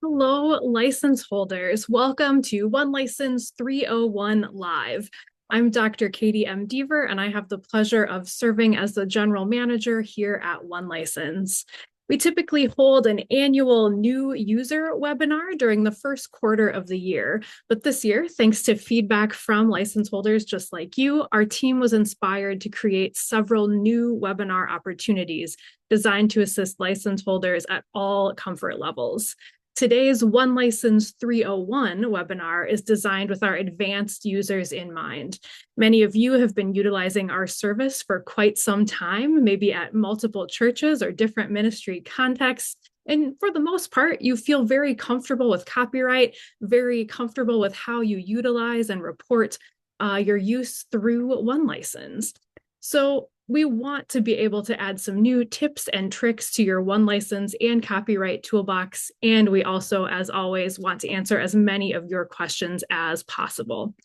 Hello, license holders. Welcome to One License 301 Live. I'm Dr. Katie M. Deaver, and I have the pleasure of serving as the general manager here at One License. We typically hold an annual new user webinar during the first quarter of the year. But this year, thanks to feedback from license holders just like you, our team was inspired to create several new webinar opportunities designed to assist license holders at all comfort levels. Today's One License 301 webinar is designed with our advanced users in mind. Many of you have been utilizing our service for quite some time, maybe at multiple churches or different ministry contexts. And for the most part, you feel very comfortable with copyright, very comfortable with how you utilize and report your use through One License. So we want to be able to add some new tips and tricks to your One License and copyright toolbox. And we also, as always, want to answer as many of your questions as possible.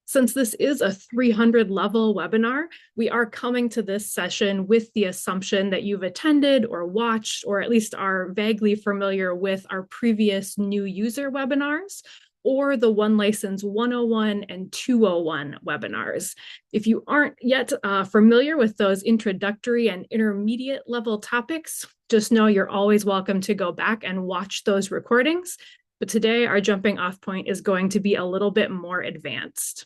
Since this is a 300 level webinar, we are coming to this session with the assumption that you've attended or watched, or at least are vaguely familiar with our previous new user webinars, or the One License 101 and 201 webinars. If you aren't yet familiar with those introductory and intermediate level topics, just know you're always welcome to go back and watch those recordings. But today, our jumping off point is going to be a little bit more advanced.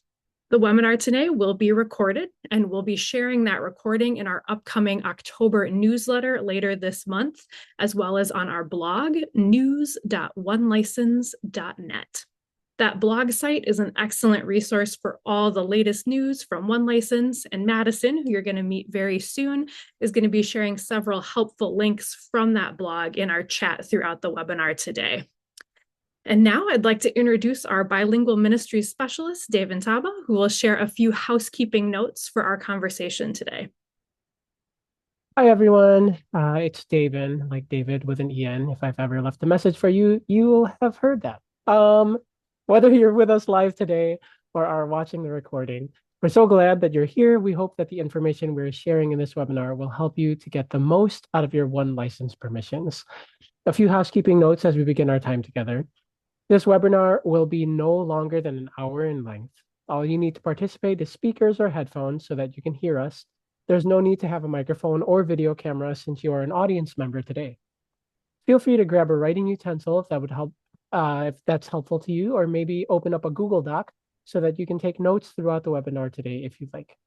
The webinar today will be recorded, and we'll be sharing that recording in our upcoming October newsletter later this month, as well as on our blog, news.onelicense.net. That blog site is an excellent resource for all the latest news from One License, and Madison, who you're going to meet very soon, is going to be sharing several helpful links from that blog in our chat throughout the webinar today. And now I'd like to introduce our bilingual ministry specialist, Dave Intaba, who will share a few housekeeping notes for our conversation today. Hi, everyone. It's David, like David with an EN. If I've ever left a message for you, you will have heard that. Whether you're with us live today or are watching the recording, we're so glad that you're here. We hope that the information we're sharing in this webinar will help you to get the most out of your One License permissions. A few housekeeping notes as we begin our time together. This webinar will be no longer than an hour in length. All you need to participate is speakers or headphones so that you can hear us. There's no need to have a microphone or video camera since you are an audience member today. Feel free to grab a writing utensil if that would help, if that's helpful to you, or maybe open up a Google Doc so that you can take notes throughout the webinar today if you'd like.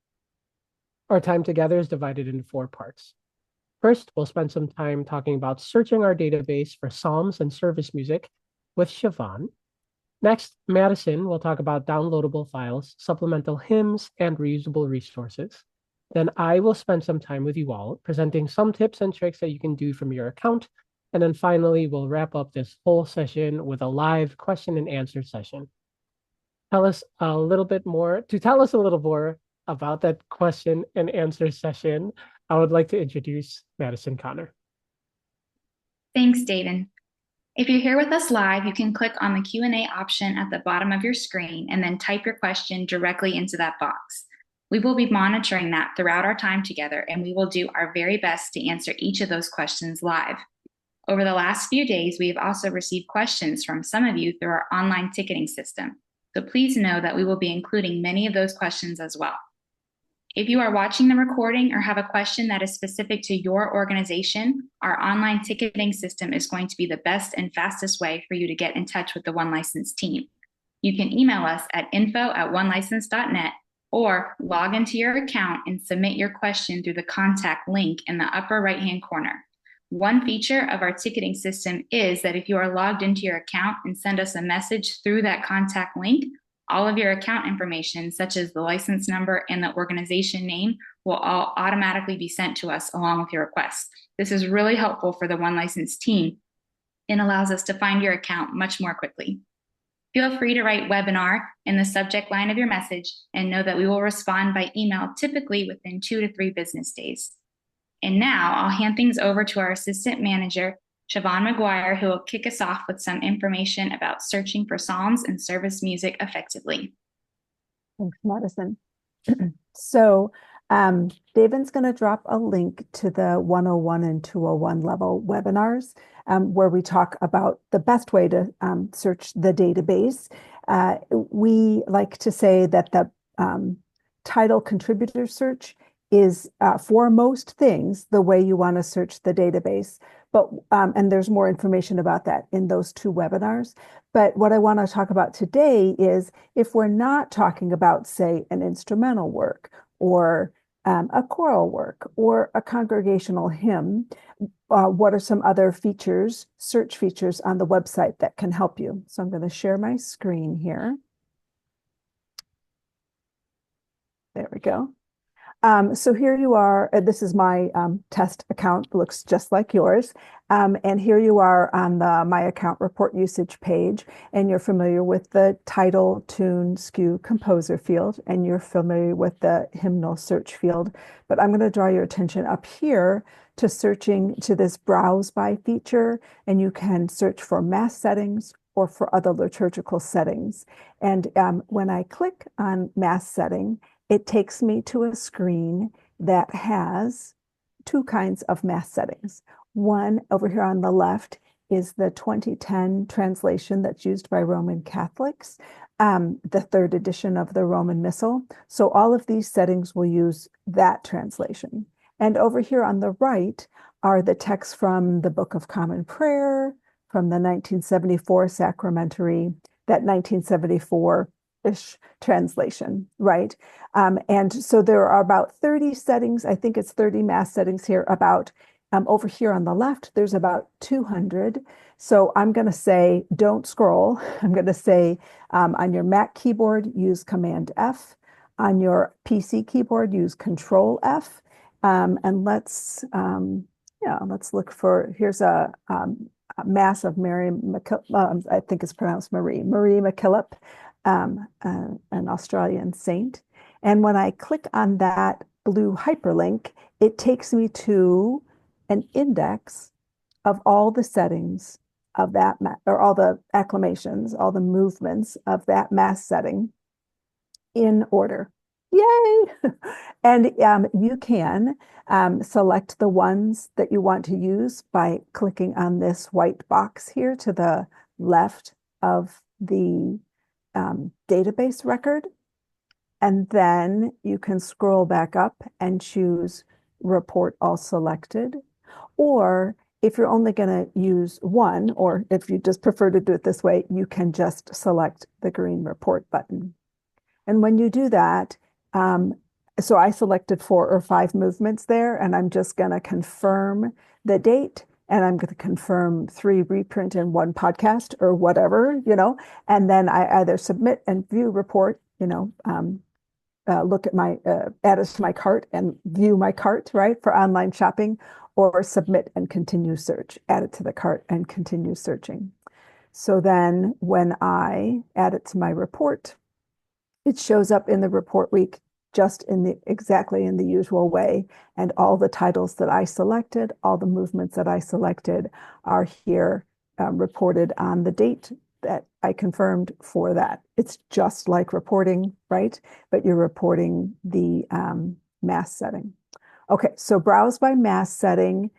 Our time together is divided into 4 parts. First, we'll spend some time talking about searching our database for psalms and service music with Siobhan. Next, Madison will talk about downloadable files, supplemental hymns, and reusable resources. Then I will spend some time with you all, presenting some tips and tricks that you can do from your account. And then finally, we'll wrap up this whole session with a live question and answer session. Tell us a little bit more. To tell us a little more about that question and answer session, I would like to introduce Madison Connor. Thanks, David. If you're here with us live, you can click on the Q&A option at the bottom of your screen and then type your question directly into that box. We will be monitoring that throughout our time together, and we will do our very best to answer each of those questions live. Over the last few days, we have also received questions from some of you through our online ticketing system. So please know that we will be including many of those questions as well. If you are watching the recording or have a question that is specific to your organization, our online ticketing system is going to be the best and fastest way for you to get in touch with the One License team. You can email us at info@onelicense.net or log into your account and submit your question through the contact link in the upper right-hand corner. One feature of our ticketing system is that if you are logged into your account and send us a message through that contact link, all of your account information, such as the license number and the organization name, will all automatically be sent to us along with your request. This is really helpful for the One License team and allows us to find your account much more quickly. Feel free to write webinar in the subject line of your message and know that we will respond by email typically within 2 to 3 business days. And now I'll hand things over to our assistant manager, Siobhan McGuire, who will kick us off with some information about searching for psalms and service music effectively. Thanks, Madison. So David's going to drop a link to the 101 and 201 level webinars where we talk about the best way to search the database. We like to say that the title contributor search is for most things the way you want to search the database. But and there's more information about that in those two webinars. But what I want to talk about today is if we're not talking about, say, an instrumental work or a choral work or a congregational hymn, what are some other features, search features on the website that can help you? So I'm going to share my screen here. There we go. So here you are. This is my test account. It looks just like yours. And here you are on the My Account Report Usage page, and you're familiar with the title, tune, SKU, composer field, and you're familiar with the hymnal search field. But I'm going to draw your attention up here to searching to this Browse By feature, and you can search for mass settings or for other liturgical settings. And when I click on mass setting, it takes me to a screen that has two kinds of mass settings. One over here on the left is the 2010 translation that's used by Roman Catholics, the third edition of the Roman Missal. So all of these settings will use that translation. And over here on the right are the texts from the Book of Common Prayer, from the 1974 sacramentary, that 1974 ish translation, right? And so there are about 30 settings. I think it's 30 mass settings here. About over here on the left, there's about 200. So I'm going to say, don't scroll. I'm going to say on your Mac keyboard, use Command F. On your PC keyboard, use Control F. And let's look for, here's a mass of Mary MacKillop, I think it's pronounced Marie MacKillop, an Australian saint. And when I click on that blue hyperlink, it takes me to an index of all the settings of that, or all the acclamations, all the movements of that mass setting in order. Yay! And you can select the ones that you want to use by clicking on this white box here to the left of the database record. And then you can scroll back up and choose Report All Selected. Or if you're only going to use one, or if you just prefer to do it this way, you can just select the green Report button. And when you do that, so I selected 4 or 5 movements there, and I'm just going to confirm the date, and I'm going to confirm 3 reprint and 1 podcast or whatever, and then I either submit and view report, look at my, add it to my cart and view my cart, right, for online shopping, or submit and continue search, add it to the cart and continue searching. So then when I add it to my report, it shows up in the report week just exactly in the usual way. And all the titles that I selected, all the movements that I selected are here reported on the date that I confirmed for that. It's just like reporting, right? But you're reporting the mass setting. Okay, so browse by mass setting.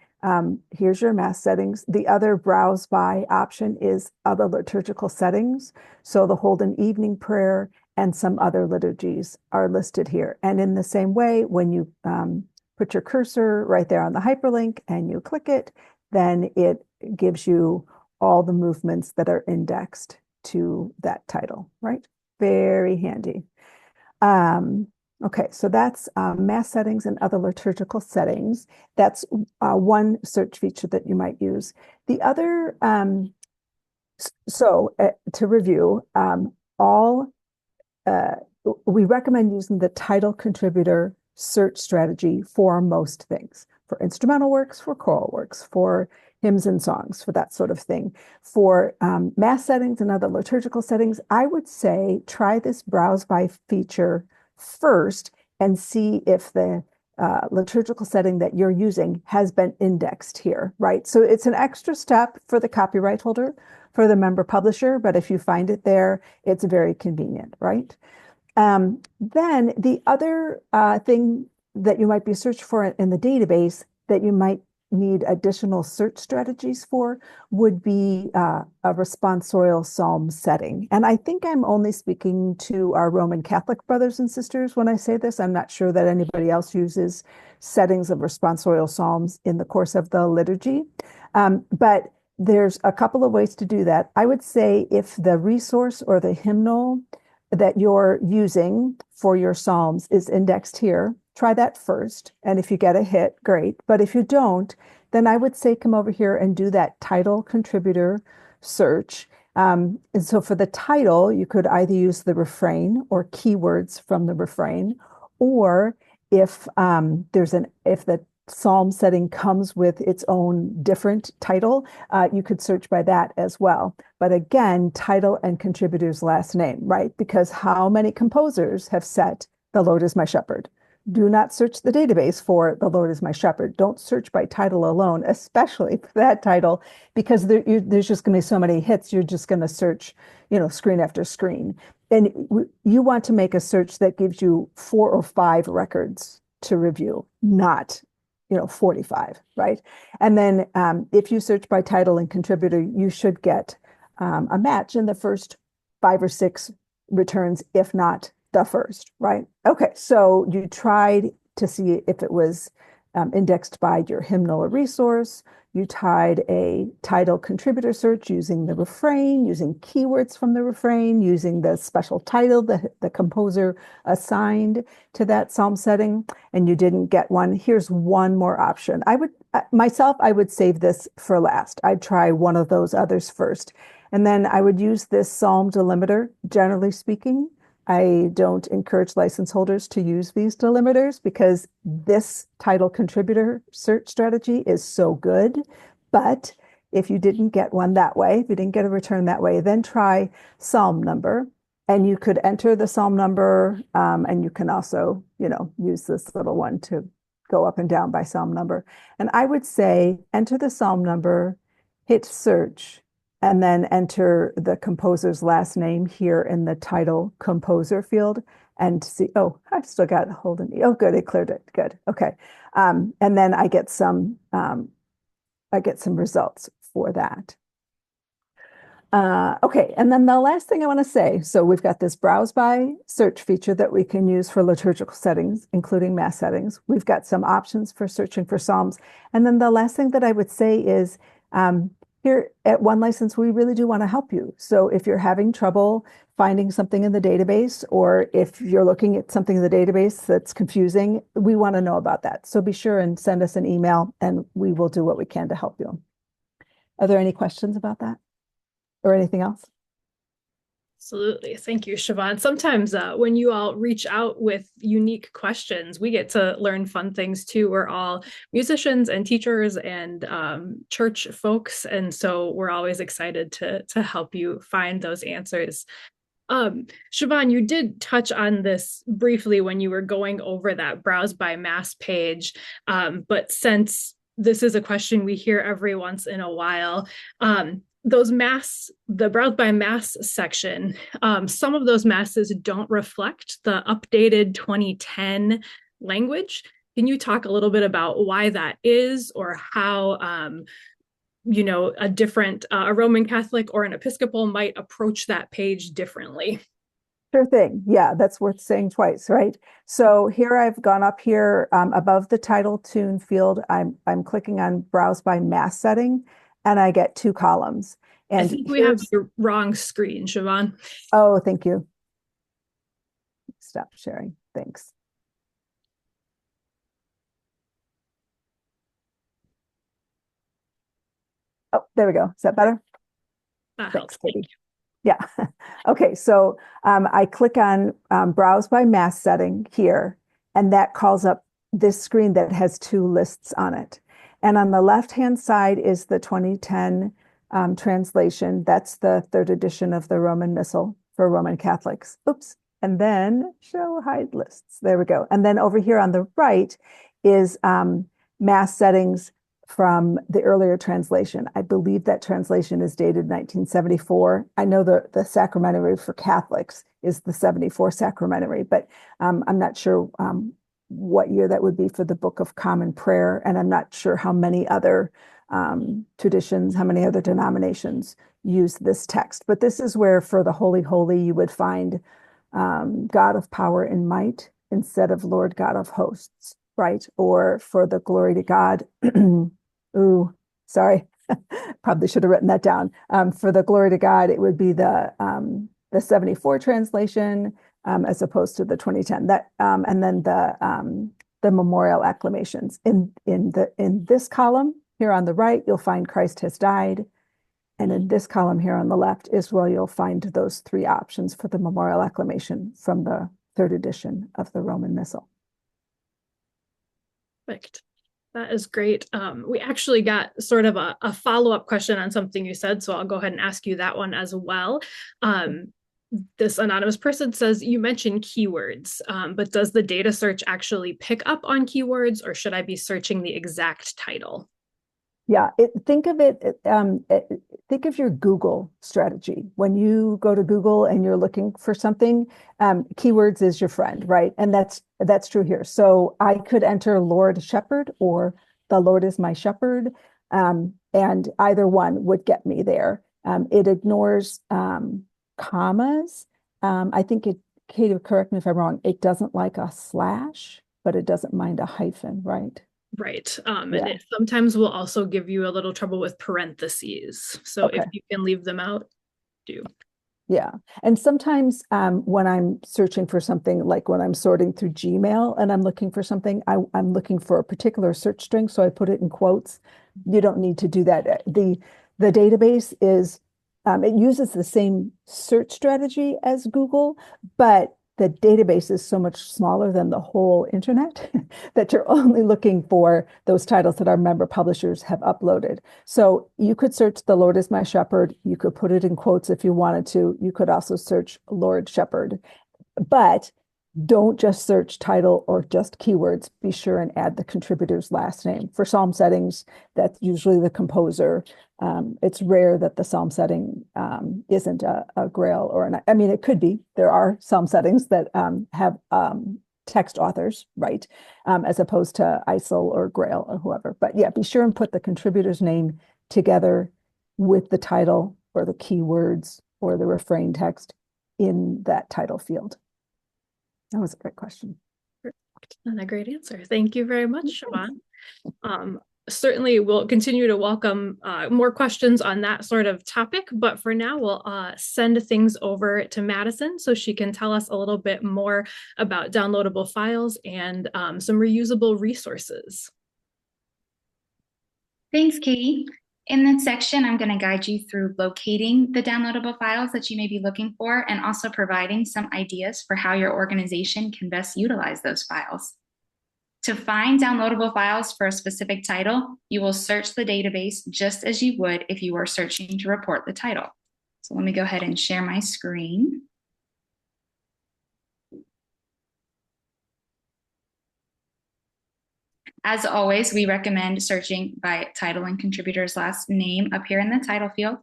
Here's your mass settings. The other browse by option is other liturgical settings. So the Holden evening prayer and some other liturgies are listed here. And in the same way, when you put your cursor right there on the hyperlink and you click it, then it gives you all the movements that are indexed to that title, right? Very handy. Okay, so that's mass settings and other liturgical settings. That's one search feature that you might use. The other, to review, we recommend using the title contributor search strategy for most things, for instrumental works, for choral works, for hymns and songs, for that sort of thing. For mass settings and other liturgical settings, I would say try this browse by feature first and see if the liturgical setting that you're using has been indexed here, right? So it's an extra step for the copyright holder, for the member publisher, but if you find it there, it's very convenient, right? Then the other thing that you might be searching for in the database that you might need additional search strategies for would be a responsorial psalm setting. And I think I'm only speaking to our Roman Catholic brothers and sisters when I say this. I'm not sure that anybody else uses settings of responsorial psalms in the course of the liturgy. But there's a couple of ways to do that. I would say if the resource or the hymnal that you're using for your psalms is indexed here, try that first. And if you get a hit, great. But if you don't, then I would say come over here and do that title contributor search. And so for the title, you could either use the refrain or keywords from the refrain, or if if the psalm setting comes with its own different title, you could search by that as well. But again, title and contributor's last name, right? Because how many composers have set "The Lord is my shepherd"? Do not search the database for "The Lord is my shepherd." Don't search by title alone, especially for that title, because there's just going to be so many hits. You're just going to search, screen after screen. And you want to make a search that gives you 4 or 5 records to review, not 45, right? And then if you search by title and contributor, you should get a match in the first 5 or 6 returns, if not the first, right? Okay, so you tried to see if it was indexed by your hymnal or resource. You tried a title contributor search using the refrain, using keywords from the refrain, using the special title the composer assigned to that psalm setting, and you didn't get one. Here's one more option. I would save this for last. I'd try one of those others first. And then I would use this psalm delimiter, generally speaking. I don't encourage license holders to use these delimiters because this title contributor search strategy is so good. But if you didn't get one that way, if you didn't get a return that way, then try psalm number. And you could enter the psalm number, and you can also, use this little one to go up and down by psalm number. And I would say enter the psalm number, hit search, and then enter the composer's last name here in the title composer field and see, oh, I've still got Holden. Oh, good, it cleared it. Good. Okay. And then I get some results for that. Okay, and then the last thing I want to say, so we've got this browse by search feature that we can use for liturgical settings, including mass settings. We've got some options for searching for psalms. And then the last thing that I would say is, here at One License, we really do want to help you. So if you're having trouble finding something in the database, or if you're looking at something in the database that's confusing, we want to know about that. So be sure and send us an email and we will do what we can to help you. Are there any questions about that or anything else? Absolutely. Thank you, Siobhan. Sometimes when you all reach out with unique questions, we get to learn fun things too. We're all musicians and teachers and church folks. And so we're always excited to help you find those answers. Siobhan, you did touch on this briefly when you were going over that browse by mass page. But since this is a question we hear every once in a while, the browse by mass section, some of those masses don't reflect the updated 2010 language. Can you talk a little bit about why that is, or how, a Roman Catholic or an Episcopal might approach that page differently? Sure thing. Yeah, that's worth saying twice, right? So here I've gone up here above the title tune field. I'm clicking on browse by mass setting, and I get 2 columns. And I think we have the wrong screen, Siobhan. Oh, thank you. Stop sharing. Thanks. Oh, there we go. Is that better? That Thanks, helps. Katie. Yeah. Okay. So I click on browse by mass setting here, and that calls up this screen that has 2 lists on it. And on the left-hand side is the 2010 translation. That's the 3rd edition of the Roman Missal for Roman Catholics. Oops. And then show hide lists. There we go. And then over here on the right is mass settings from the earlier translation. I believe that translation is dated 1974. I know the sacramentary for Catholics is the 74 sacramentary, but I'm not sure what year that would be for the Book of Common Prayer. And I'm not sure how many other traditions, how many other denominations use this text. But this is where for the Holy Holy, you would find God of power and might instead of Lord God of hosts, right? Or for the glory to God. Ooh, sorry. Probably should have written that down. For the glory to God, it would be the 74 translation as opposed to the 2010. That and then the memorial acclamations. In this column here on the right, you'll find Christ has died. And in this column here on the left is where you'll find those three options for the memorial acclamation from the third edition of the Roman Missal. Perfect. That is great. We actually got sort of a follow-up question on something you said, so I'll go ahead and ask you that one as well. This anonymous person says, you mentioned keywords, but does the data search actually pick up on keywords, or should I be searching the exact title? Yeah, think of think of your Google strategy. When you go to Google and you're looking for something, keywords is your friend, right? And that's true here. So I could enter Lord Shepherd or the Lord is my shepherd, and either one would get me there. It ignores commas. I think Katie, correct me if I'm wrong, it doesn't like a slash, but it doesn't mind a hyphen, right? Right. And it sometimes will also give you a little trouble with parentheses. So if you can leave them out, do. Yeah. And sometimes when I'm searching for something, like when I'm sorting through Gmail and I'm looking for something, I'm looking for a particular search string. So I put it in quotes. You don't need to do that. The database is, it uses the same search strategy as Google, but the database is so much smaller than the whole internet that you're only looking for those titles that our member publishers have uploaded. So you could search The Lord is my shepherd. You could put it in quotes if you wanted to. You could also search Lord Shepherd, but don't just search title or just keywords. Be sure and add the contributor's last name. For psalm settings, that's usually the composer. It's rare that the psalm setting isn't a grail or an, I mean, it could be. There are psalm settings that have text authors, right? As opposed to ISIL or Grail or whoever. But yeah, be sure and put the contributor's name together with the title or the keywords or the refrain text in that title field. That was a great question. Perfect. And a great answer. Thank you very much, Siobhan. Certainly we'll continue to welcome more questions on that sort of topic, but for now we'll send things over to Madison so she can tell us a little bit more about downloadable files and some reusable resources. Thanks, Katie. In this section, I'm going to guide you through locating the downloadable files that you may be looking for and also providing some ideas for how your organization can best utilize those files. To find downloadable files for a specific title, you will search the database just as you would if you were searching to report the title. So let me go ahead and share my screen. As always, we recommend searching by title and contributor's last name up here in the title field.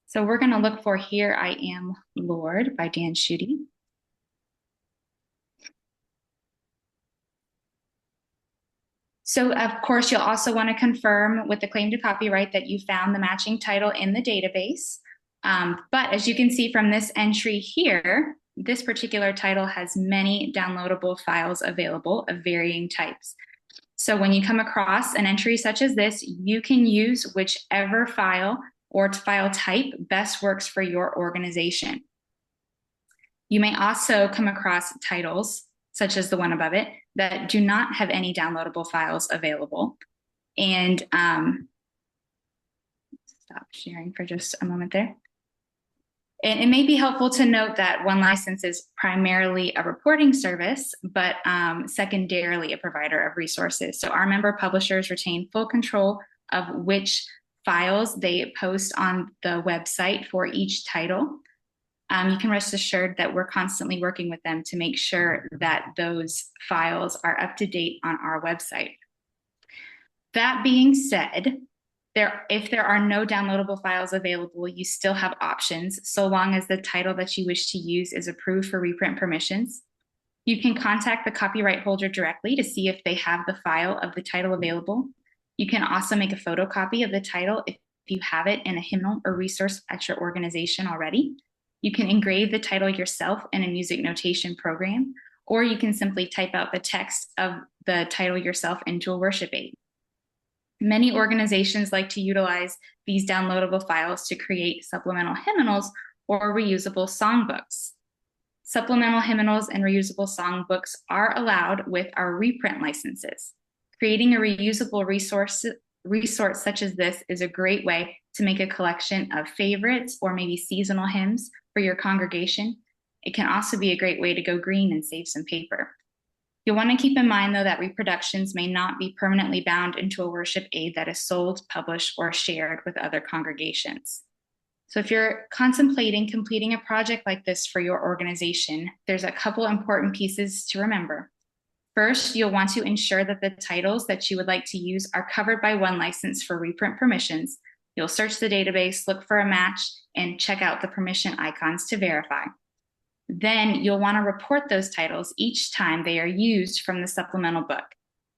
So we're going to look for Here I Am, Lord by Dan Schutte. So of course, you'll also want to confirm with the claim to copyright that you found the matching title in the database. But as you can see from this entry here, this particular title has many downloadable files available of varying types. So when you come across an entry such as this, you can use whichever file or file type best works for your organization. You may also come across titles, such as the one above it, that do not have any downloadable files available. And stop sharing for just a moment there. And it may be helpful to note that One License is primarily a reporting service, but secondarily a provider of resources. So our member publishers retain full control of which files they post on the website for each title. You can rest assured that we're constantly working with them to make sure that those files are up to date on our website. That being said, if there are no downloadable files available, you still have options so long as the title that you wish to use is approved for reprint permissions. You can contact the copyright holder directly to see if they have the file of the title available. You can also make a photocopy of the title if you have it in a hymnal or resource at your organization already. You can engrave the title yourself in a music notation program, or you can simply type out the text of the title yourself into a worship aid. Many organizations like to utilize these downloadable files to create supplemental hymnals or reusable songbooks. Supplemental hymnals and reusable songbooks are allowed with our reprint licenses. Creating a reusable resource such as this is a great way to make a collection of favorites or maybe seasonal hymns for your congregation. It can also be a great way to go green and save some paper. You'll want to keep in mind, though, that reproductions may not be permanently bound into a worship aid that is sold, published, or shared with other congregations. So if you're contemplating completing a project like this for your organization, there's a couple important pieces to remember. First, you'll want to ensure that the titles that you would like to use are covered by one license for reprint permissions. You'll search the database, look for a match, and check out the permission icons to verify. Then you'll want to report those titles each time they are used from the supplemental book.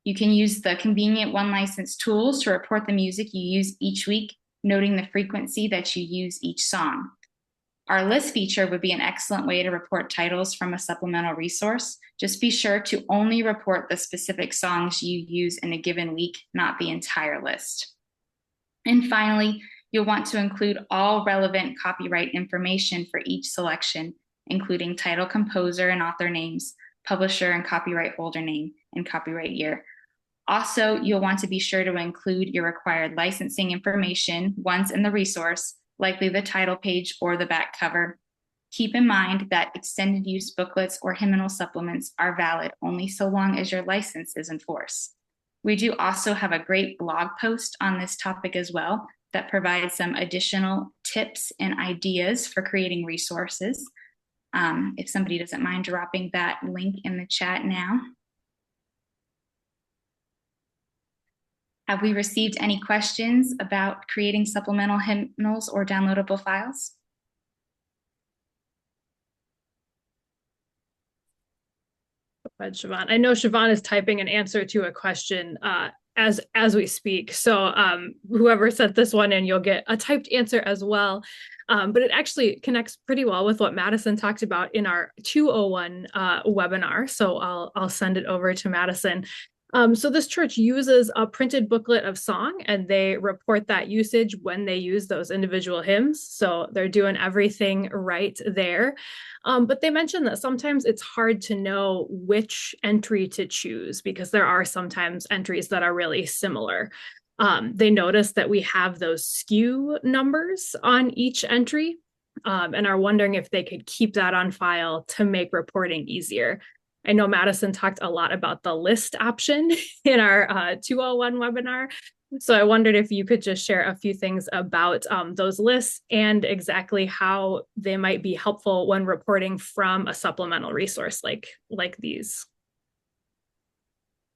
You can use the convenient one license tools to report the music you use each week, noting the frequency that you use each song. Our list feature would be an excellent way to report titles from a supplemental resource. Just be sure to only report the specific songs you use in a given week, not the entire list. And finally, you'll want to include all relevant copyright information for each selection, including title, composer, and author names, publisher and copyright holder name, and copyright year. Also, you'll want to be sure to include your required licensing information once in the resource, likely the title page or the back cover. Keep in mind that extended use booklets or hymnal supplements are valid only so long as your license is in force. We do also have a great blog post on this topic as well that provides some additional tips and ideas for creating resources. If somebody doesn't mind dropping that link in the chat now. Have we received any questions about creating supplemental hymnals or downloadable files? Go ahead, Siobhan. I know Siobhan is typing an answer to a question as we speak. So whoever sent this one in, you'll get a typed answer as well. But it actually connects pretty well with what Madison talked about in our 201 webinar. So I'll send it over to Madison. So this church uses a printed booklet of song, and they report that usage when they use those individual hymns. So they're doing everything right there. But they mentioned that sometimes it's hard to know which entry to choose because there are sometimes entries that are really similar. They noticed that we have those SKU numbers on each entry, and are wondering if they could keep that on file to make reporting easier. I know Madison talked a lot about the list option in our 201 webinar. So I wondered if you could just share a few things about those lists and exactly how they might be helpful when reporting from a supplemental resource like these.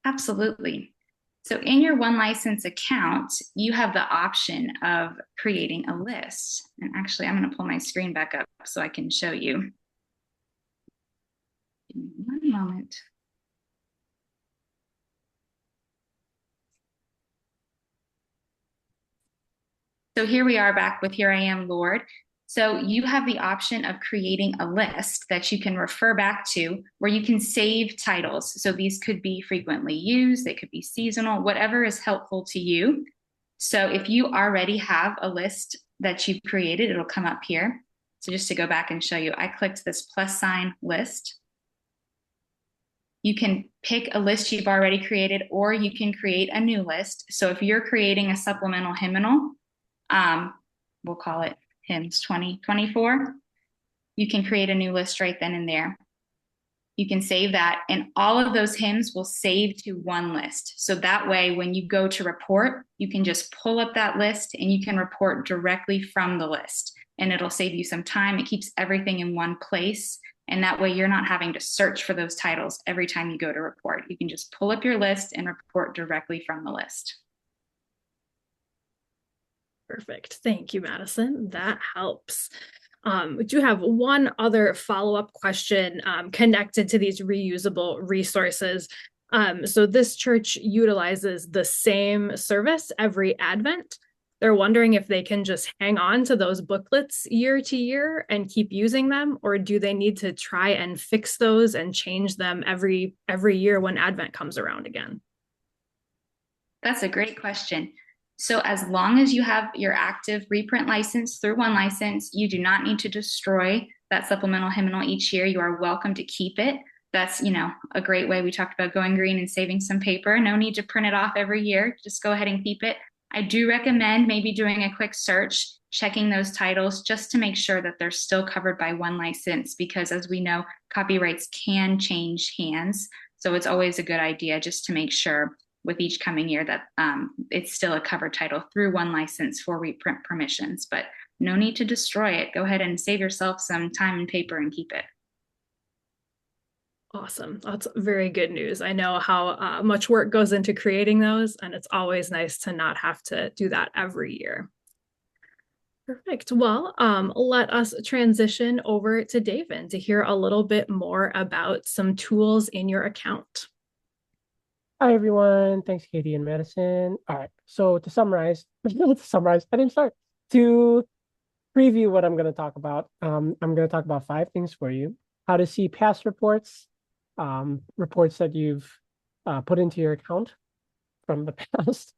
Absolutely. So in your One License account, you have the option of creating a list. And actually, I'm going to pull my screen back up so I can show you. Give me one moment. So here we are back with Here I Am, Lord. So you have the option of creating a list that you can refer back to where you can save titles. So these could be frequently used, they could be seasonal, whatever is helpful to you. So if you already have a list that you've created, it'll come up here. So just to go back and show you, I clicked this plus sign list. You can pick a list you've already created, or you can create a new list. So if you're creating a supplemental hymnal, we'll call it Hymns 2024, you can create a new list right then and there. You can save that, and all of those hymns will save to one list. So that way, when you go to report, you can just pull up that list and you can report directly from the list, and it'll save you some time. It keeps everything in one place. And that way you're not having to search for those titles every time you go to report. You can just pull up your list and report directly from the list. Perfect. Thank you, Madison. That helps. We do have one other follow-up question connected to these reusable resources. So this church utilizes the same service every Advent. They're wondering if they can just hang on to those booklets year to year and keep using them, or do they need to try and fix those and change them every year when Advent comes around again? That's a great question. So as long as you have your active reprint license through One License, you do not need to destroy that supplemental hymnal each year. You are welcome to keep it. That's, a great way. We talked about going green and saving some paper. No need to print it off every year. Just go ahead and keep it. I do recommend maybe doing a quick search, checking those titles just to make sure that they're still covered by One License, because as we know, copyrights can change hands. So it's always a good idea just to make sure with each coming year that it's still a covered title through One License for reprint permissions, but no need to destroy it. Go ahead and save yourself some time and paper and keep it. Awesome. That's very good news. I know how much work goes into creating those, and it's always nice to not have to do that every year. Perfect. Well, let us transition over to David to hear a little bit more about some tools in your account. Hi, everyone. Thanks, Katie and Madison. All right. So to summarize, I didn't start. To preview what I'm going to talk about, I'm going to talk about 5 things for you. How to see past reports, reports that you've put into your account from the past.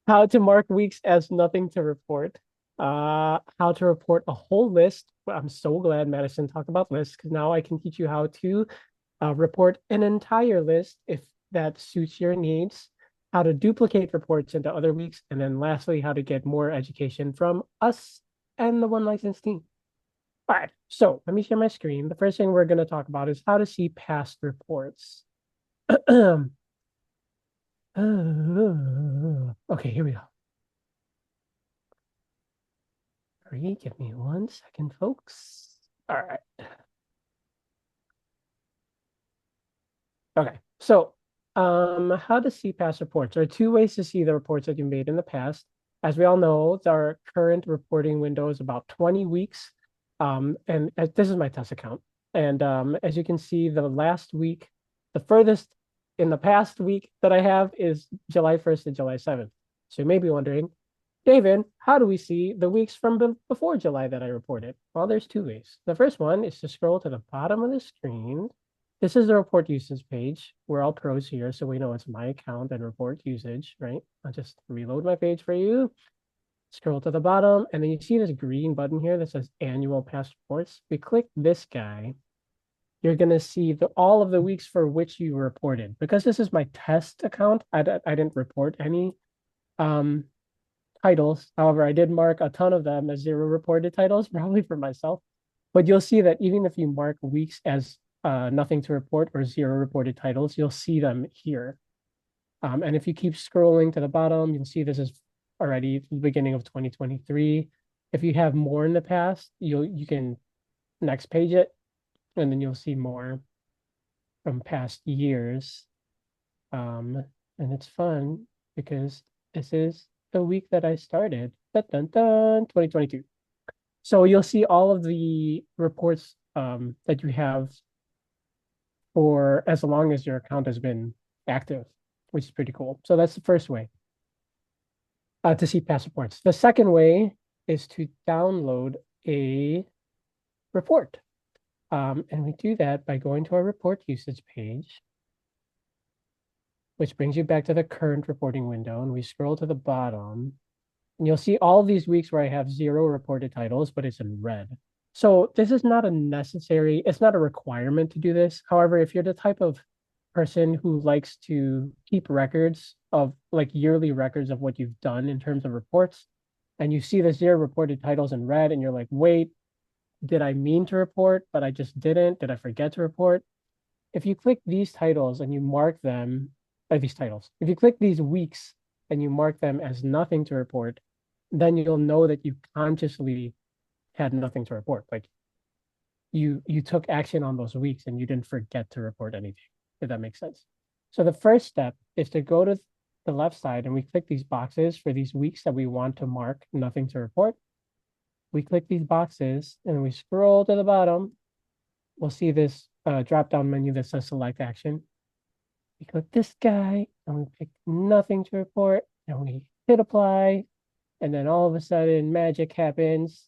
How to mark weeks as nothing to report. How to report a whole list. Well, I'm so glad Madison talked about lists, because now I can teach you how to report an entire list if that suits your needs, how to duplicate reports into other weeks, and then lastly, how to get more education from us and the One License team. All right, so let me share my screen. The first thing we're going to talk about is how to see past reports. Okay, here we go. Give me 1 second, folks. All right. Okay, so how to see past reports. There are 2 ways to see the reports that you made in the past. As we all know, our current reporting window is about 20 weeks. And this is my test account. And as you can see, the last week, the furthest in the past week that I have is July 1st to July 7th. So you may be wondering, David, how do we see the weeks from before July that I reported? Well, there's 2 ways. The first one is to scroll to the bottom of the screen. This is the report usage page. We're all pros here, so we know it's my account and report usage, right? I'll just reload my page for you. Scroll to the bottom, and then you see this green button here that says annual past reports. We click this guy. You're going to see all of the weeks for which you reported. Because this is my test account, I didn't report any titles. However, I did mark a ton of them as 0 reported titles, probably for myself. But you'll see that even if you mark weeks as nothing to report or 0 reported titles, you'll see them here. And if you keep scrolling to the bottom, you'll see this is already the beginning of 2023. If you have more in the past, you can next page it, and then you'll see more from past years. And it's fun because this is the week that I started, 2022. So you'll see all of the reports that you have for as long as your account has been active, which is pretty cool. So that's the first way to see past reports. The second way is to download a report. And we do that by going to our report usage page, which brings you back to the current reporting window. And we scroll to the bottom, and you'll see all these weeks where I have 0 reported titles, but it's in red. So this is not it's not a requirement to do this. However, if you're the type of person who likes to keep records of like yearly records of what you've done in terms of reports, and you see the 0 reported titles in red, and you're like, wait, did I mean to report, but I just didn't? Did I forget to report? If you click these titles and you mark them, if you click these weeks and you mark them as nothing to report, then you'll know that you consciously had nothing to report. Like you took action on those weeks and you didn't forget to report anything, if that makes sense. So the first step is to go to the left side and we click these boxes for these weeks that we want to mark nothing to report. we click these boxes and we scroll to the bottom, we'll see this drop-down menu that says select action. We click this guy and we pick nothing to report and we hit apply. And then all of a sudden magic happens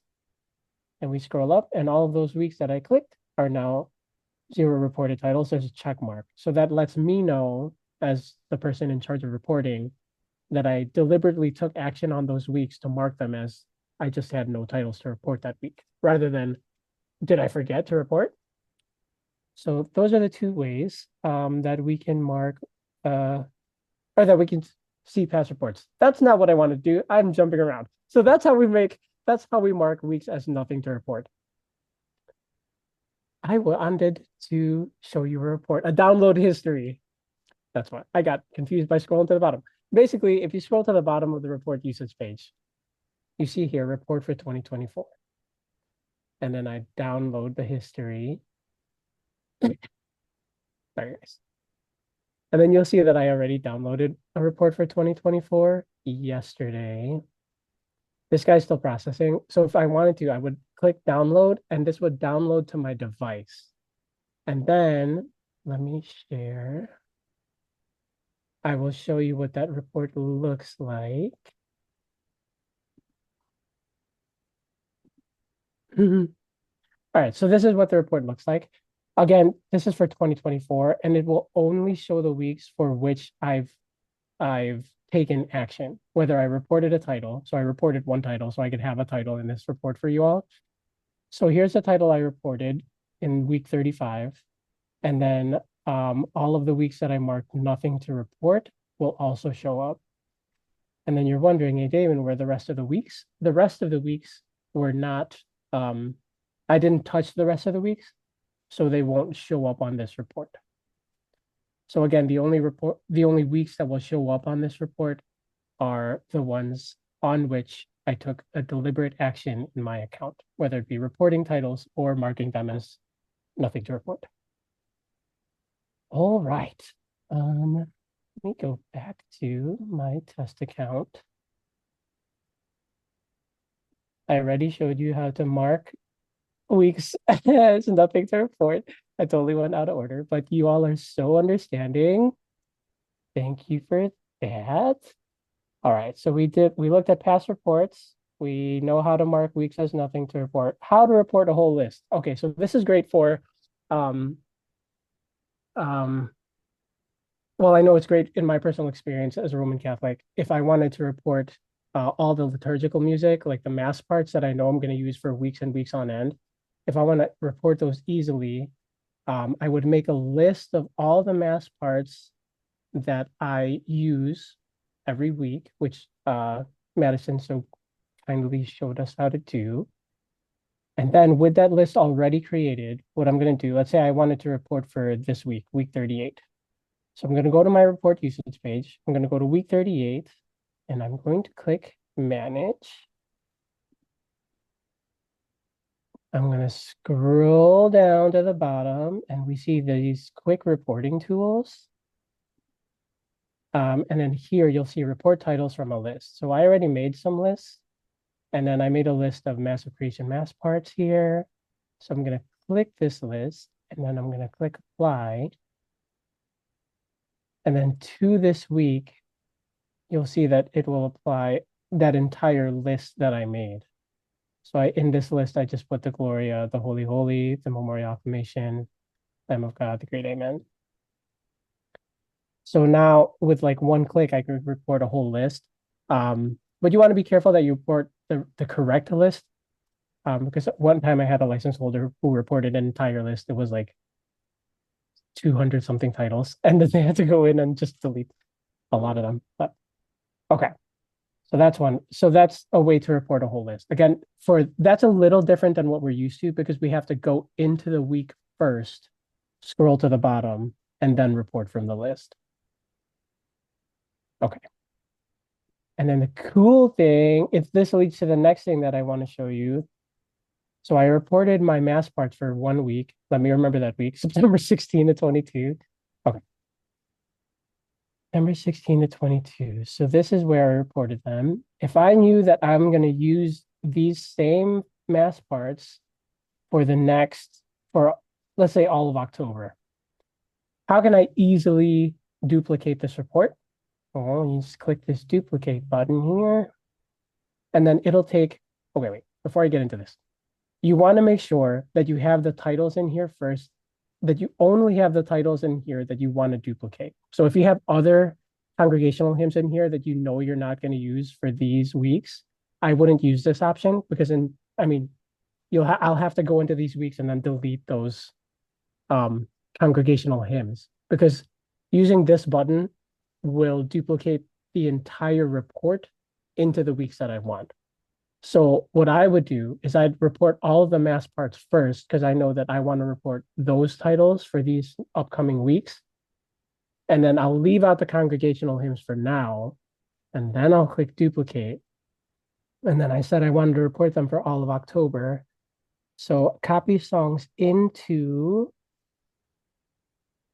and we scroll up and all of those weeks that I clicked are now 0 reported titles. There's a check mark. So that lets me know, as the person in charge of reporting, that I deliberately took action on those weeks to mark them as I just had no titles to report that week, rather than did I forget to report? So those are the two ways that we can mark or that we can see past reports. That's not what I want to do. I'm jumping around. So that's how we mark weeks as nothing to report. I wanted to show you a report, a download history. That's what I got confused by scrolling to the bottom. Basically, if you scroll to the bottom of the report usage page, you see here report for 2024. And then I download the history. Sorry, guys. And then you'll see that I already downloaded a report for 2024 yesterday. This guy's still processing. So if I wanted to, I would click download and this would download to my device. And then let me share. I will show you what that report looks like. All right, so this is what the report looks like. Again, this is for 2024, and it will only show the weeks for which I've taken action, whether I reported a title. So I reported one title, so I could have a title in this report for you all. So here's the title I reported in week 35. And then all of the weeks that I marked nothing to report will also show up. And then you're wondering, hey, Damon, where are the rest of the weeks? The rest of the weeks were not, I didn't touch the rest of the weeks, so they won't show up on this report. So again, the only weeks that will show up on this report are the ones on which I took a deliberate action in my account, whether it be reporting titles or marking them as nothing to report. All right. Let me go back to my test account. I already showed you how to mark weeks as nothing to report. I totally went out of order, but you all are so understanding. Thank you for that. All right, so we looked at past reports. We know how to mark weeks as nothing to report. How to report a whole list. Okay, so this is great for well, I know it's great in my personal experience as a Roman Catholic. If I wanted to report all the liturgical music, like the mass parts that I know I'm going to use for weeks and weeks on end, if I want to report those easily, I would make a list of all the mass parts that I use every week, which Madison so kindly showed us how to do. And then with that list already created, what I'm going to do, let's say I wanted to report for this week, week 38. So I'm going to go to my report usage page. I'm going to go to week 38, and I'm going to click manage. I'm going to scroll down to the bottom, and we see these quick reporting tools. And then here you'll see report titles from a list. So I already made some lists, and then I made a list of mass accretion mass parts here. So I'm going to click this list, and then I'm going to click apply. And then to this week, you'll see that it will apply that entire list that I made. So in this list, I just put the Gloria, the Holy Holy, the Memorial Acclamation, Lamb of God, the Great Amen. So now with like one click, I can report a whole list. But you want to be careful that you report the correct list. Because one time I had a license holder who reported an entire list. It was like 200 something titles, and then they had to go in and just delete a lot of them. But okay, so that's one. So that's a way to report a whole list. Again, that's a little different than what we're used to because we have to go into the week first, scroll to the bottom, and then report from the list. Okay. And then the cool thing, if this leads to the next thing that I want to show you. So I reported my mass parts for 1 week. Let me remember that week, September 16 to 22. Okay. September 16 to 22. So this is where I reported them. If I knew that I'm going to use these same mass parts for let's say all of October. How can I easily duplicate this report? Well, you just click this duplicate button here, and then it'll take, oh, wait, before I get into this, you want to make sure that you have the titles in here first, that you only have the titles in here that you want to duplicate. So if you have other congregational hymns in here that you know you're not going to use for these weeks, I wouldn't use this option because I'll have to go into these weeks and then delete those congregational hymns, because using this button will duplicate the entire report into the weeks that I want. So what I would do is I'd report all of the mass parts first, because I know that I want to report those titles for these upcoming weeks. And then I'll leave out the congregational hymns for now, and then I'll click duplicate. And then I said I wanted to report them for all of October. So copy songs into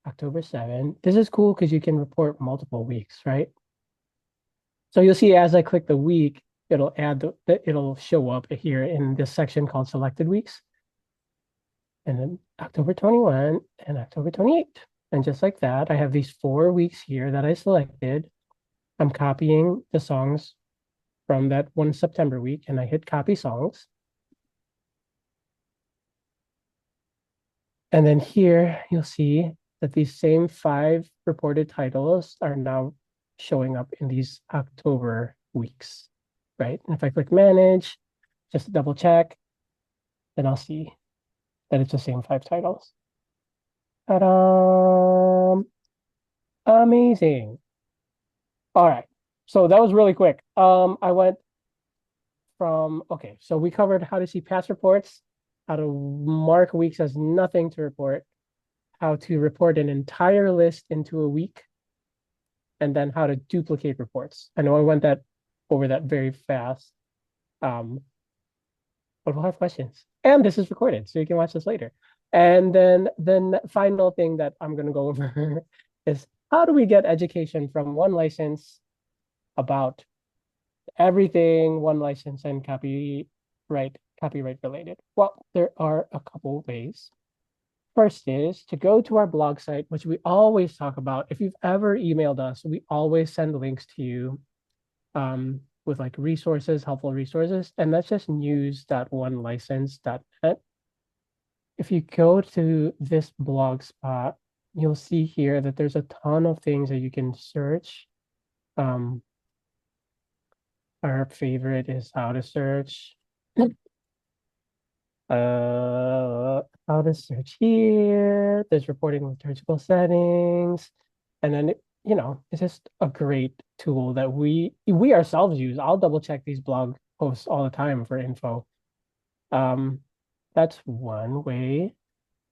October 7. This is cool because you can report multiple weeks, right? So you'll see as I click the week, it'll show up here in this section called selected weeks. And then October 21 and October 28. And just like that, I have these 4 weeks here that I selected. I'm copying the songs from that one September week, and I hit copy songs. And then here you'll see that these same 5 reported titles are now showing up in these October weeks, right? And if I click manage, just to double check, then I'll see that it's the same 5 titles. Ta-da! Amazing. All right. So that was really quick. I went from, okay, so we covered how to see past reports, how to mark weeks as nothing to report, how to report an entire list into a week, and then how to duplicate reports. I know I went over that very fast, but we'll have questions. And this is recorded, so you can watch this later. And then the final thing that I'm going to go over is how do we get education from one license about everything one license and copyright related? Well, there are a couple ways. First is to go to our blog site, which we always talk about. If you've ever emailed us, we always send links to you with like resources, helpful resources, and that's just news.onelicense.net. If you go to this blog spot, you'll see here that there's a ton of things that you can search. Our favorite is how to search. How to search here. There's reporting liturgical settings. And then, it's just a great tool that we ourselves use. I'll double check these blog posts all the time for info. That's one way.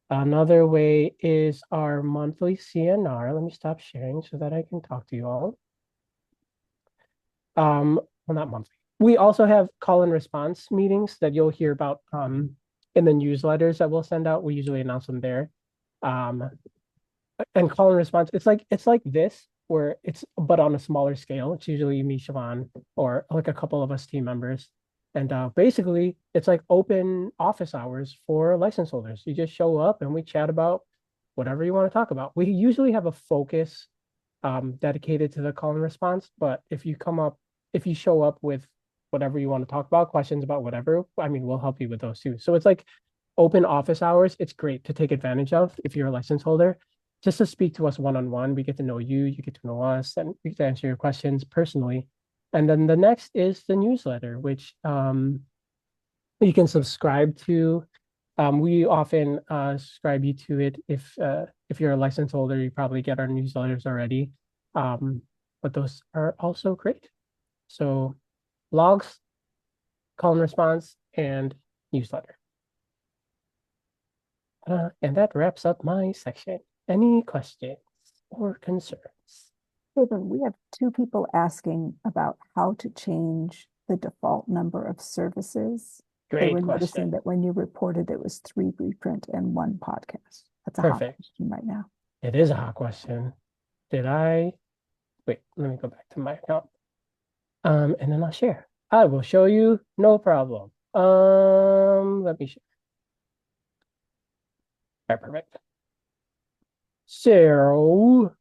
Another way is our monthly CNR. Let me stop sharing so that I can talk to you all. Well, not monthly. We also have call and response meetings that you'll hear about in the newsletters that we'll send out. We usually announce them there. And call and response, it's like this, where but on a smaller scale. It's usually me, Siobhan, or like a couple of us team members. And basically, it's like open office hours for license holders. You just show up and we chat about whatever you want to talk about. We usually have a focus dedicated to the call and response, but if you show up with whatever you want to talk about, questions about whatever, we'll help you with those too. So it's like open office hours. It's great to take advantage of if you're a license holder, just to speak to us one-on-one. We get to know you, you get to know us, and we get to answer your questions personally. And then the next is the newsletter, which you can subscribe to. We often subscribe you to it. If you're a license holder, you probably get our newsletters already. But those are also great. So blogs, call and response, and newsletter. And that wraps up my section. Any questions or concerns? Stephen, we have 2 people asking about how to change the default number of services. They were noticing that when you reported, it was 3 reprint and 1 podcast. That's a hot question right now. It is a hot question. Wait, let me go back to my account. And then I'll share. I will show you, no problem. Let me. All right, perfect. So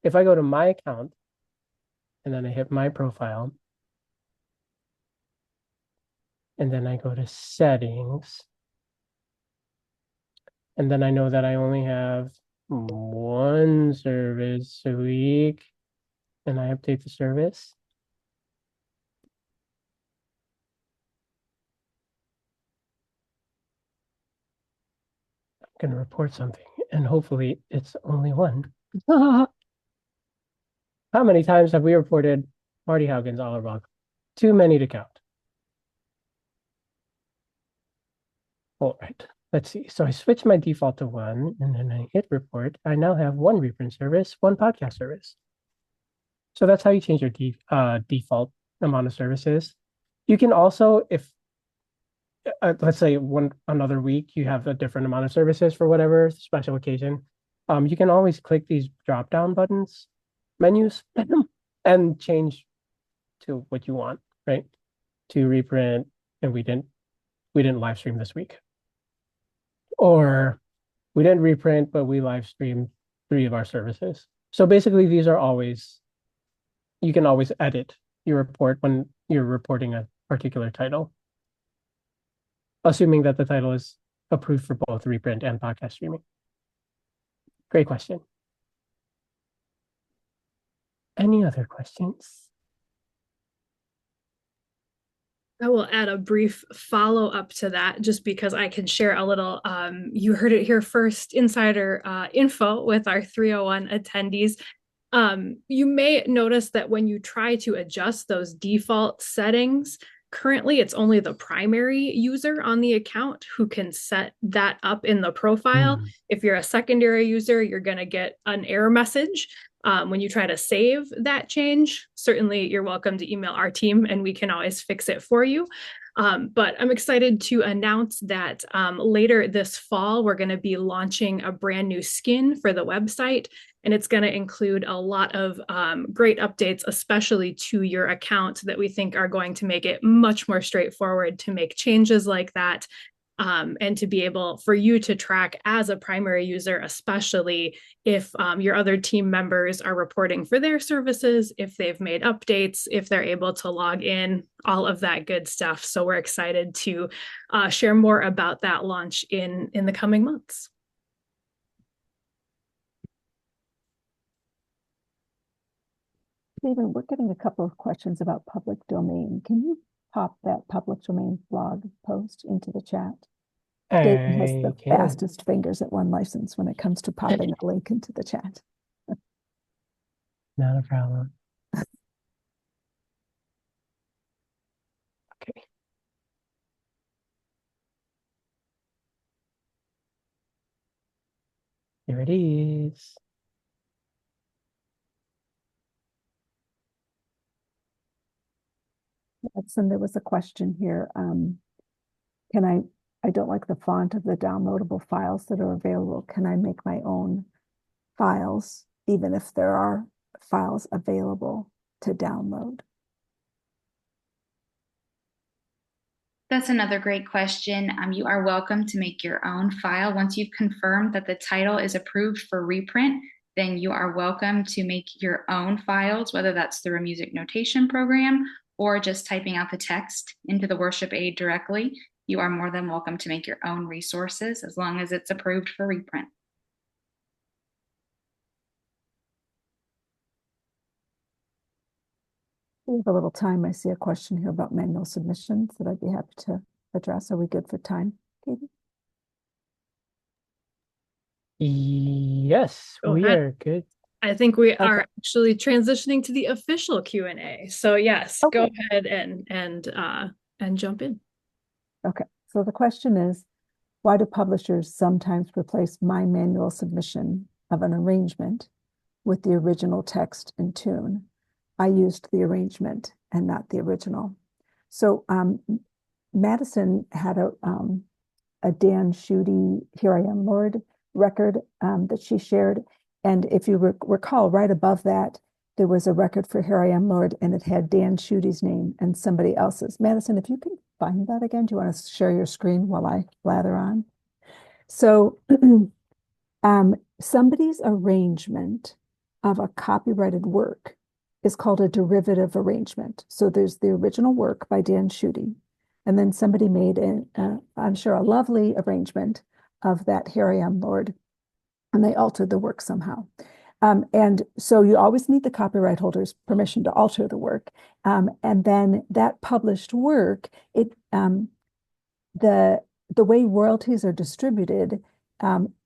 if I go to my account and then I hit my profile, and then I go to settings, and then I know that I only have one service a week, and I update the service. I'm going to report something, and hopefully it's only one. How many times have we reported Marty Haugen's Allerbach? Too many to count. All right, let's see. So I switched my default to one, and then I hit report. I now have one reprint service, one podcast service. So that's how you change your default amount of services. You can also, if let's say another week you have a different amount of services for whatever special occasion, you can always click these drop down buttons, menus, and change to what you want, right? To reprint, and we didn't live stream this week, or we didn't reprint, but we live streamed 3 of our services. So basically, these are always, you can always edit your report when you're reporting a particular title, assuming that the title is approved for both reprint and podcast streaming. Great question. Any other questions? I will add a brief follow up to that just because I can share a little. You heard it here first, insider info with our 301 attendees. You may notice that when you try to adjust those default settings, currently it's only the primary user on the account who can set that up in the profile. If you're a secondary user, you're going to get an error message. When you try to save that change, certainly you're welcome to email our team and we can always fix it for you. But I'm excited to announce that later this fall, we're going to be launching a brand new skin for the website. And it's going to include a lot of great updates, especially to your account, that we think are going to make it much more straightforward to make changes like that. And to be able for you to track as a primary user, especially if your other team members are reporting for their services, if they've made updates, if they're able to log in, all of that good stuff. So we're excited to share more about that launch in the coming months. Stephen, we're getting a couple of questions about public domain. Can you pop that public domain blog post into the chat? David has the fastest fingers at One License when it comes to popping a link into the chat. Not a problem. Okay. Here it is. Edson, there was a question here. I don't like the font of the downloadable files that are available. Can I make my own files, even if there are files available to download? That's another great question. You are welcome to make your own file. Once you've confirmed that the title is approved for reprint, then you are welcome to make your own files, whether that's through a music notation program or just typing out the text into the worship aid directly. You are more than welcome to make your own resources as long as it's approved for reprint. We have a little time. I see a question here about manual submissions that I'd be happy to address. Are we good for time, Katie? Yes, we are good. I think we are actually transitioning to the official Q&A. So yes, go ahead and jump in. Okay, so the question is, why do publishers sometimes replace my manual submission of an arrangement with the original text and tune? I used the arrangement and not the original. So Madison had a Dan Schutte, Here I Am, Lord record that she shared. And if you recall, right above that, there was a record for Here I Am, Lord, and it had Dan Schuette's name and somebody else's. Madison, if you can find that again, do you want to share your screen while I blather on? So somebody's arrangement of a copyrighted work is called a derivative arrangement. So there's the original work by Dan Schuette, and then somebody made I'm sure, a lovely arrangement of that Here I Am, Lord, and they altered the work somehow. And so you always need the copyright holder's permission to alter the work. And then that published work, the way royalties are distributed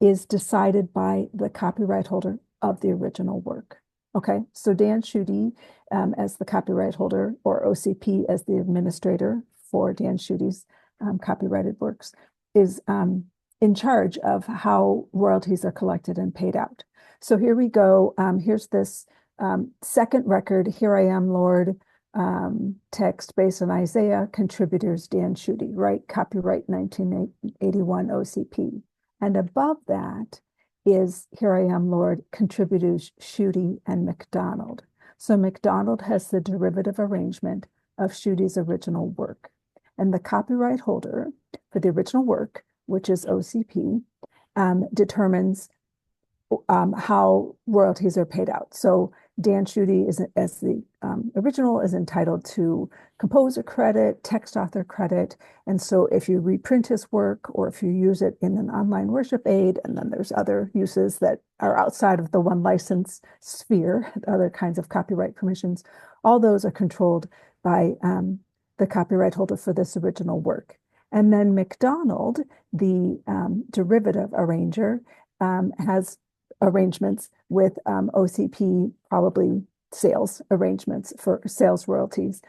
is decided by the copyright holder of the original work. Okay, so Dan Schuette as the copyright holder, or OCP as the administrator for Dan Schuette's copyrighted works, is in charge of how royalties are collected and paid out. So here we go. Here's this second record, Here I Am, Lord, text based on Isaiah, contributors Dan Schuette, right? Copyright 1981 OCP. And above that is Here I Am, Lord, contributors Schuette and MacDonald. So MacDonald has the derivative arrangement of Schuette's original work. And the copyright holder for the original work, which is OCP, determines how royalties are paid out. So Dan Schuette is, as the original, is entitled to composer credit, text author credit. And so if you reprint his work, or if you use it in an online worship aid, and then there's other uses that are outside of the one license sphere, other kinds of copyright permissions, all those are controlled by the copyright holder for this original work. And then MacDonald, the derivative arranger, has arrangements with OCP, probably sales arrangements for sales royalties.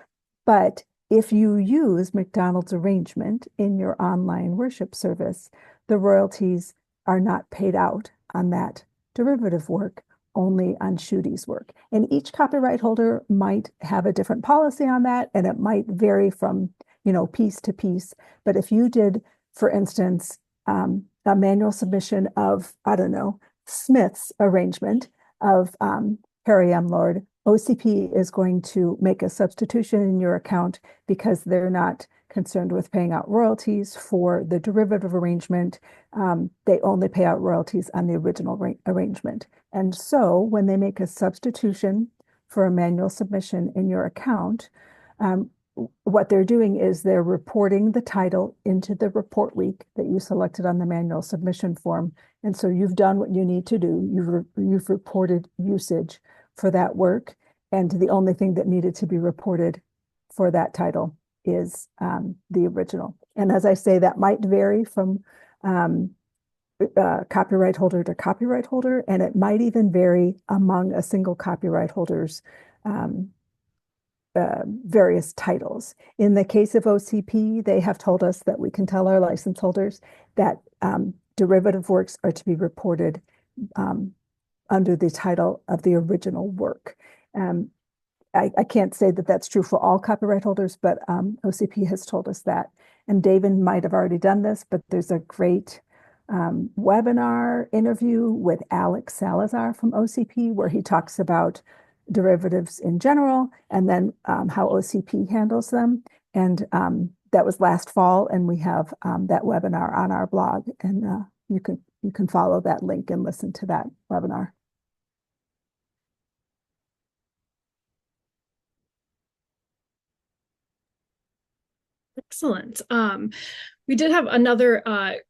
But if you use MacDonald's arrangement in your online worship service, the royalties are not paid out on that derivative work, only on Schuette's work. And each copyright holder might have a different policy on that, and it might vary from, piece to piece. But if you did, for instance, a manual submission of, I don't know, Smith's arrangement of Here I Am, Lord, OCP is going to make a substitution in your account because they're not concerned with paying out royalties for the derivative arrangement. They only pay out royalties on the original arrangement. And so when they make a substitution for a manual submission in your account, what they're doing is they're reporting the title into the report week that you selected on the manual submission form. And so you've done what you need to do. You've reported usage for that work. And the only thing that needed to be reported for that title is the original. And as I say, that might vary from copyright holder to copyright holder, and it might even vary among a single copyright holder's various titles. In the case of OCP, they have told us that we can tell our license holders that derivative works are to be reported under the title of the original work. I can't say that that's true for all copyright holders, but OCP has told us that. And David might have already done this, but there's a great webinar interview with Alex Salazar from OCP, where he talks about derivatives in general, and then how OCP handles them. And that was last fall, and we have that webinar on our blog, and you can follow that link and listen to that webinar. Excellent. We did have another, I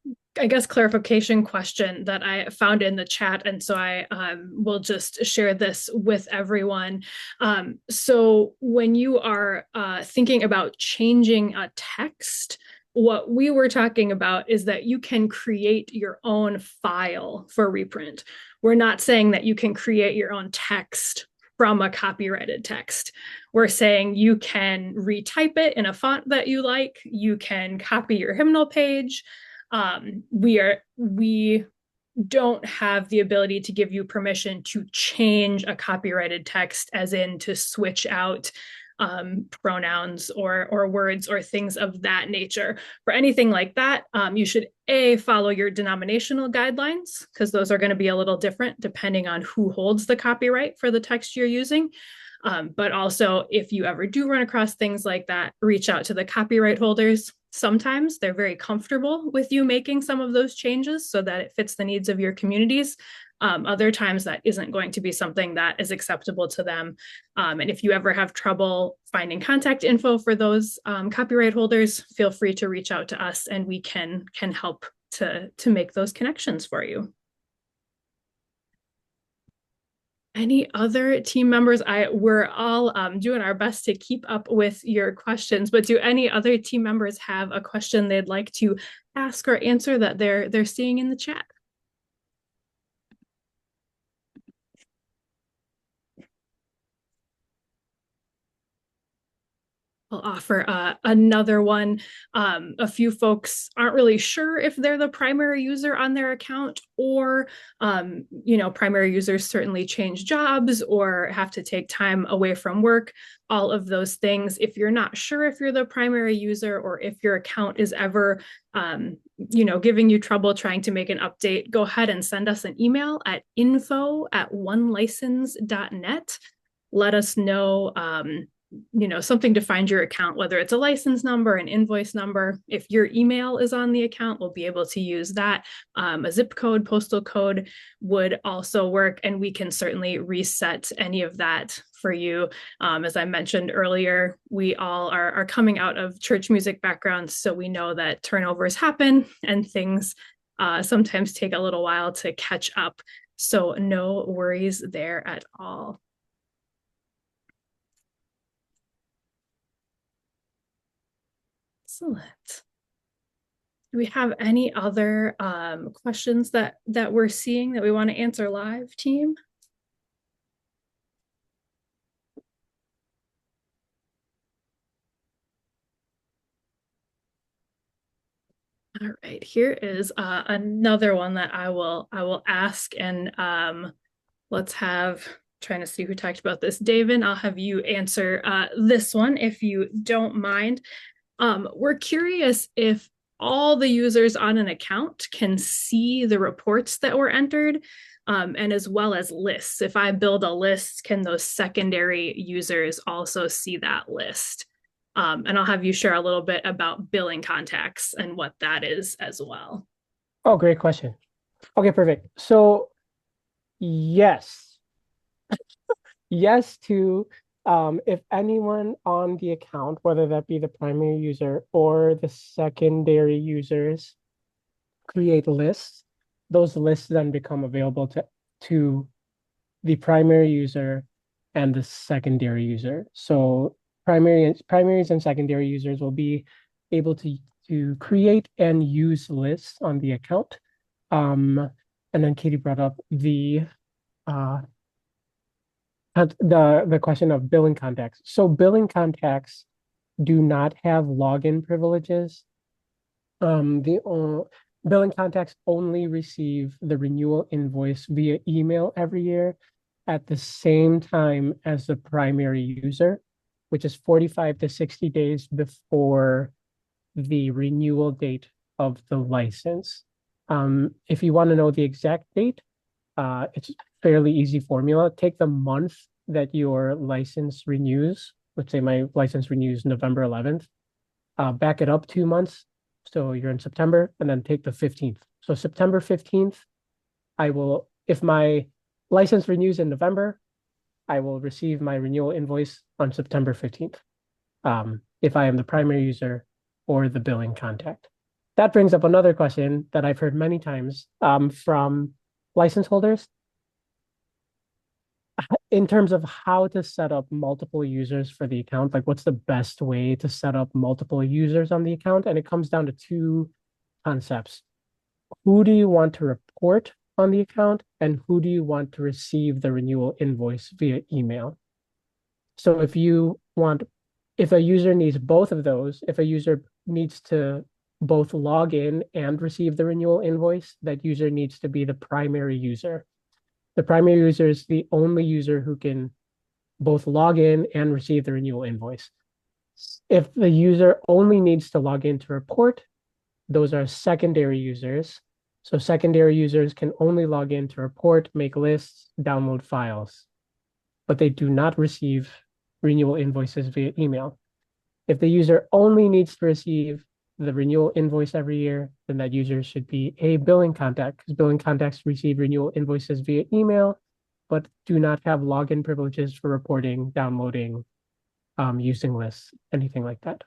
guess, clarification question that I found in the chat, and so I will just share this with everyone. So when you are thinking about changing a text, what we were talking about is that you can create your own file for reprint. We're not saying that you can create your own text from a copyrighted text. We're saying you can retype it in a font that you like. You can copy your hymnal page. We don't have the ability to give you permission to change a copyrighted text, as in to switch out pronouns or words or things of that nature. For anything like that, you should follow your denominational guidelines, because those are going to be a little different depending on who holds the copyright for the text you're using. But also, if you ever do run across things like that, reach out to the copyright holders. Sometimes they're very comfortable with you making some of those changes so that it fits the needs of your communities. Other times that isn't going to be something that is acceptable to them. And if you ever have trouble finding contact info for those copyright holders, feel free to reach out to us and we can help to make those connections for you. Any other team members? We're all doing our best to keep up with your questions, but do any other team members have a question they'd like to ask or answer that they're seeing in the chat? I'll offer another one. A few folks aren't really sure if they're the primary user on their account, or primary users certainly change jobs or have to take time away from work. All of those things. If you're not sure if you're the primary user or if your account is ever giving you trouble trying to make an update, go ahead and send us an email at info@onelicense.net. Let us know something to find your account, whether it's a license number, an invoice number. If your email is on the account, we'll be able to use that. A zip code, postal code would also work, and we can certainly reset any of that for you. As I mentioned earlier, we all are coming out of church music backgrounds, so we know that turnovers happen and things sometimes take a little while to catch up. So no worries there at all. Excellent. Do we have any other questions that we're seeing that we want to answer live, team? All right, here is another one that I will ask, and let's have, trying to see who talked about this. David, I'll have you answer this one if you don't mind. We're curious if all the users on an account can see the reports that were entered, and as well as lists. If I build a list, can those secondary users also see that list? And I'll have you share a little bit about billing contacts and what that is as well. Oh, great question. Okay, perfect. So yes. Yes to if anyone on the account, whether that be the primary user or the secondary users, create lists, those lists then become available to the primary user and the secondary user. So primaries and secondary users will be able to create and use lists on the account. And then Katie brought up the question of billing contacts. So billing contacts do not have login privileges. The billing contacts only receive the renewal invoice via email every year at the same time as the primary user, which is 45 to 60 days before the renewal date of the license. If you want to know the exact date, it's fairly easy formula. Take the month that your license renews. Let's say my license renews November 11th. Back it up 2 months. So you're in September, and then take the 15th. So September 15th, if my license renews in November, I will receive my renewal invoice on September 15th. If I am the primary user or the billing contact. That brings up another question that I've heard many times from license holders in terms of how to set up multiple users for the account. Like, what's the best way to set up multiple users on the account? And it comes down to two concepts. Who do you want to report on the account, and who do you want to receive the renewal invoice via email? So if a user needs both of those, if a user needs to both log in and receive the renewal invoice, that user needs to be the primary user. The primary user is the only user who can both log in and receive the renewal invoice. If the user only needs to log in to report, those are secondary users. So secondary users can only log in to report, make lists, download files, but they do not receive renewal invoices via email. If the user only needs to receive the renewal invoice every year, then that user should be a billing contact, because billing contacts receive renewal invoices via email, but do not have login privileges for reporting, downloading, using lists, anything like that.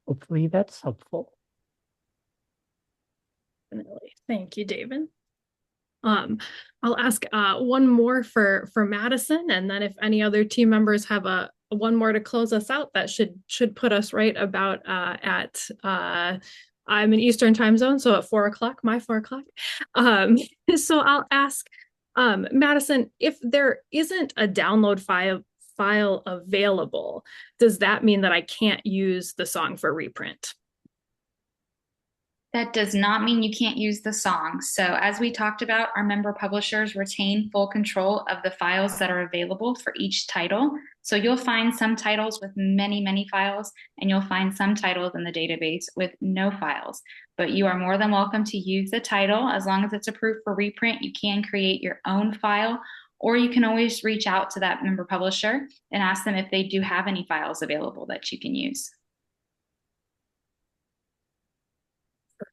Hopefully that's helpful. Definitely. Thank you, David. I'll ask one more for Madison, and then if any other team members have a one more to close us out, that should put us right about at I'm in Eastern time zone, so at 4:00, my 4:00. So I'll ask Madison, if there isn't a download file available, does that mean that I can't use the song for reprint? That does not mean you can't use the song. So as we talked about, our member publishers retain full control of the files that are available for each title. So you'll find some titles with many, many files, and you'll find some titles in the database with no files. But you are more than welcome to use the title. As long as it's approved for reprint, you can create your own file, or you can always reach out to that member publisher and ask them if they do have any files available that you can use.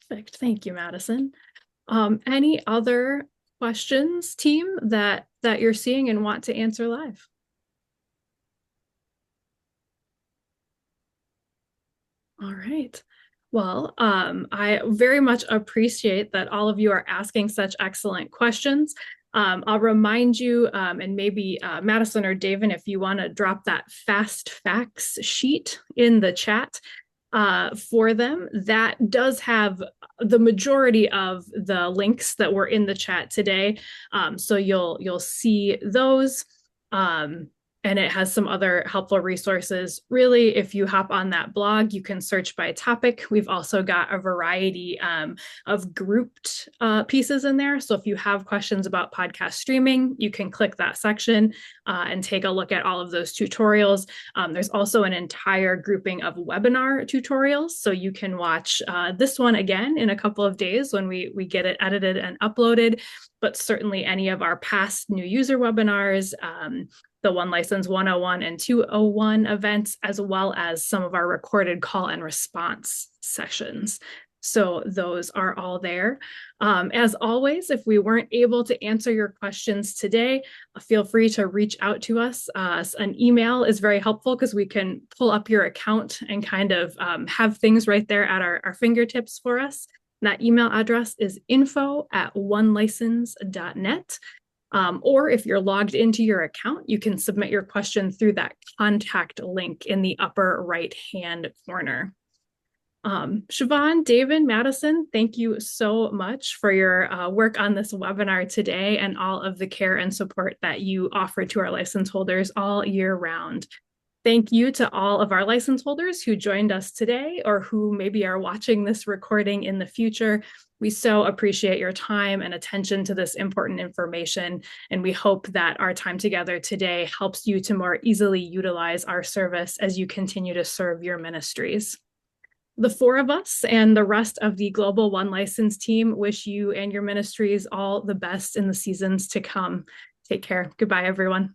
Perfect. Thank you, Madison. Any other questions, team, that you're seeing and want to answer live? All right. Well, I very much appreciate that all of you are asking such excellent questions. I'll remind you, and maybe Madison or David, if you want to drop that fast facts sheet in the chat for them, that does have the majority of the links that were in the chat today. So you'll see those. And it has some other helpful resources. Really, if you hop on that blog, you can search by topic. We've also got a variety of grouped pieces in there. So if you have questions about podcast streaming, you can click that section and take a look at all of those tutorials. There's also an entire grouping of webinar tutorials. So you can watch this one again in a couple of days when we get it edited and uploaded, but certainly any of our past new user webinars, the One License 101 and 201 events, as well as some of our recorded call and response sessions. So those are all there. As always, if we weren't able to answer your questions today, feel free to reach out to us. An email is very helpful because we can pull up your account and kind of have things right there at our fingertips for us. That email address is info@onelicense.net. Or if you're logged into your account, you can submit your question through that contact link in the upper right-hand corner. Siobhan, David, Madison, thank you so much for your work on this webinar today and all of the care and support that you offer to our license holders all year round. Thank you to all of our license holders who joined us today or who maybe are watching this recording in the future. We so appreciate your time and attention to this important information, and we hope that our time together today helps you to more easily utilize our service as you continue to serve your ministries. The four of us and the rest of the Global One License team wish you and your ministries all the best in the seasons to come. Take care. Goodbye, everyone.